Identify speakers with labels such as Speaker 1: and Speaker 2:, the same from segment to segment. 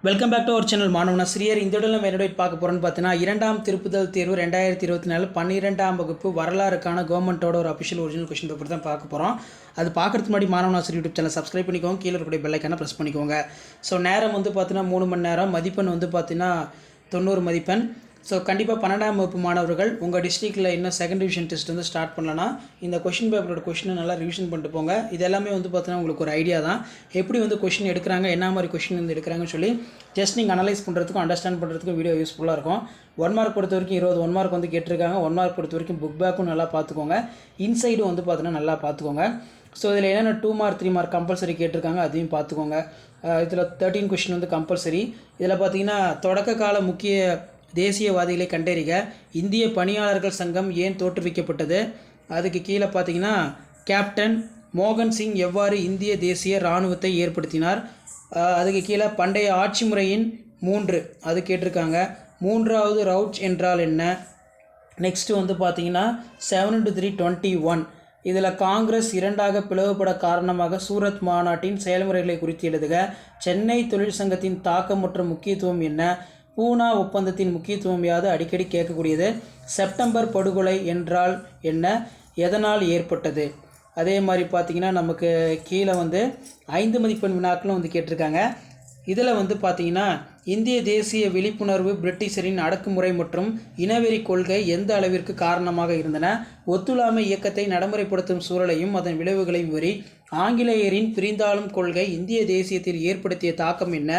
Speaker 1: Welcome back to our channel மாணவன் ஆசிரியர். இந்த இடத்துல நம்ம என்னோட பார்க்க போகிறோன்னு பார்த்தீங்கன்னா, இரண்டாம் திருப்புதல் தேர்வு 2024 12ஆம் வகுப்பு வரலாறுக்கான கவர்மெண்ட்டோட ஒரு அஃபிஷியல் ஒரிஜினல் கொஸ்டின் பேப்பர் தான் பார்க்க போகிறோம். அது பார்க்குறதுக்கு முன்னாடி மாணவன் ஆசிரியர் யூடியூப் சேனல் சப்ஸ்கிரைப் பண்ணிக்கோங்க, கீழே இருக்கக்கூடிய பெல் ஐக்கானை ப்ரெஸ் பண்ணிக்கோங்க. ஸோ நேரம் வந்து பார்த்தீங்கன்னா 3 மணி நேரம், மதிப்பெண் வந்து பார்த்தீங்கன்னா 90 மதிப்பெண். ஸோ கண்டிப்பாக 12ஆம் வகுப்பு மாணவர்கள் உங்கள் டிஸ்ட்ரிக்டில் இன்னும் செகண்ட் டிவிஷன் டெஸ்ட் வந்து ஸ்டார்ட் பண்ணலன்னா இந்த கொஷின் பேப்பரோட கொஷினை நல்லா ரிவிஷன் பண்ணிட்டு போங்க. இது எல்லாமே வந்து பார்த்தீங்கன்னா உங்களுக்கு ஒரு ஐடியா தான், எப்படி வந்து கொஷின் எடுக்கிறாங்க, என்ன மாதிரி கொஷின் வந்து எடுக்கிறாங்கன்னு சொல்லி ஜஸ்ட் நீங்கள் அனலைஸ் பண்ணுறதுக்கும் அண்டர்ஸ்டாண்ட் பண்ணுறதுக்கும் வீடியோ யூஸ்ஃபுல்லாக இருக்கும். 1 மார்க் பொறுத்த வரைக்கும் 20 1 மார்க் வந்து கேட்டிருக்காங்க. 1 மார்க் பொறுத்த வரைக்கும் புக் பேக்கும் நல்லா பார்த்துக்கோங்க, இன்சைடும் வந்து பார்த்தீங்கன்னா நல்லா பார்த்துக்கோங்க. ஸோ இதில் என்னென்ன 2 மார்க் 3 மார்க் கம்பல்சரி கேட்டிருக்காங்க, அதையும் பார்த்துக்கோங்க. இதில் 13 கொஷின் வந்து கம்பல்சரி. இதில் பார்த்தீங்கன்னா தொடக்க கால முக்கிய தேசியவாதிகளை கண்டறிக, இந்திய பணியாளர்கள் சங்கம் ஏன் தோற்றுவிக்கப்பட்டது, அதுக்கு கீழே பார்த்தீங்கன்னா கேப்டன் மோகன் சிங் எவ்வாறு இந்திய தேசிய இராணுவத்தை ஏற்படுத்தினார், அதுக்கு கீழே பண்டைய ஆட்சி முறையின் 3 அது கேட்டிருக்காங்க. 3வது ரவுட்ஸ் என்றால் என்ன. நெக்ஸ்ட்டு வந்து பார்த்தீங்கன்னா 7-3-21 இதில் காங்கிரஸ் 2ஆக பிளவுபட காரணமாக சூரத் மாநாட்டின் செயல்முறைகளை குறித்து எழுதுக. சென்னை தொழிற்சங்கத்தின் தாக்கம் மற்றும் முக்கியத்துவம் என்ன. பூனா ஒப்பந்தத்தின் முக்கியத்துவம் யாது அடிக்கடி கேட்கக்கூடியது. செப்டம்பர் படுகொலை என்றால் என்ன, எதனால் ஏற்பட்டது. அதே மாதிரி பார்த்திங்கன்னா நமக்கு கீழே வந்து 5 மதிப்பெண் வினாக்களும் வந்து கேட்டிருக்காங்க. இதில் வந்து பார்த்திங்கன்னா இந்திய தேசிய விழிப்புணர்வு பிரிட்டிஷரின் அடக்குமுறை மற்றும் இனவெறி கொள்கை எந்த அளவிற்கு காரணமாக இருந்தன. ஒத்துழையாமை இயக்கத்தை நடைமுறைப்படுத்தும் சூழலையும் அதன் விளைவுகளையும் விவரி. ஆங்கிலேயரின் பிரிந்தாளும் கொள்கை இந்திய தேசியத்தில் ஏற்படுத்திய தாக்கம் என்ன.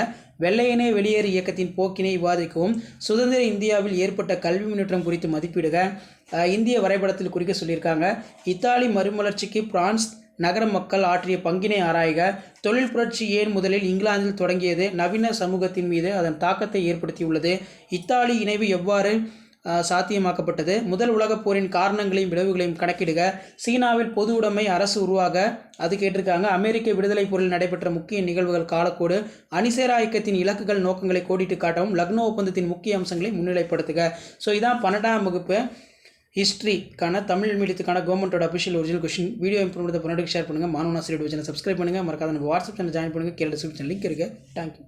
Speaker 1: வெள்ளையனே வெளியேறு இயக்கத்தின் போக்கினை விவாதிக்கவும். சுதந்திர இந்தியாவில் ஏற்பட்ட கல்வி முன்னேற்றம் குறித்து மதிப்பிடுக. இந்திய வரைபடத்தில் குறிக்க சொல்லியிருக்காங்க. இத்தாலி மறுமலர்ச்சிக்கு பிரான்ஸ் நகர மக்கள் ஆற்றிய பங்கினை ஆராய்க. தொழில் புரட்சி ஏன் முதலில் இங்கிலாந்தில் தொடங்கியது, நவீன சமூகத்தின் மீது அதன் தாக்கத்தை ஏற்படுத்தியுள்ளது. இத்தாலி இணைவு எவ்வாறு சாத்தியமாக்கப்பட்டது. முதல் உலகப் போரின் காரணங்களையும் விளைவுகளையும் கணக்கிடுக. சீனாவில் பொது உடைமை அரசு உருவாக அது கேட்டிருக்காங்க. அமெரிக்க விடுதலை போரில் நடைபெற்ற முக்கிய நிகழ்வுகள் காலக்கோடு. அணிசேரா இயக்கத்தின் இலக்குகள் நோக்கங்களை கோடிட்டு காட்டவும். லக்னோ ஒப்பந்தத்தின் முக்கிய அம்சங்களை முன்னிலைப்படுத்துக. ஸோ இதான் 12ஆம் வகுப்பு ஹிஸ்ட்ரிக்கான தமிழ் மீடியத்துக்கான கவர்மெண்ட்டோட official original question. Video improvement பண்ணுறதுக்கு ஷேர் பண்ணுங்கள். மாணவன் ஆசிரியர் சேனல் சப்ஸ்கிரைப் பண்ணுங்கள். மறக்காத நம்ம வாட்ஸ்அப் சேனல் ஜாயின் பண்ணுங்கள். கீழே டிஸ்கிரிப்ஷன் லிங்க் இருக்குது. தேங்க்யூ.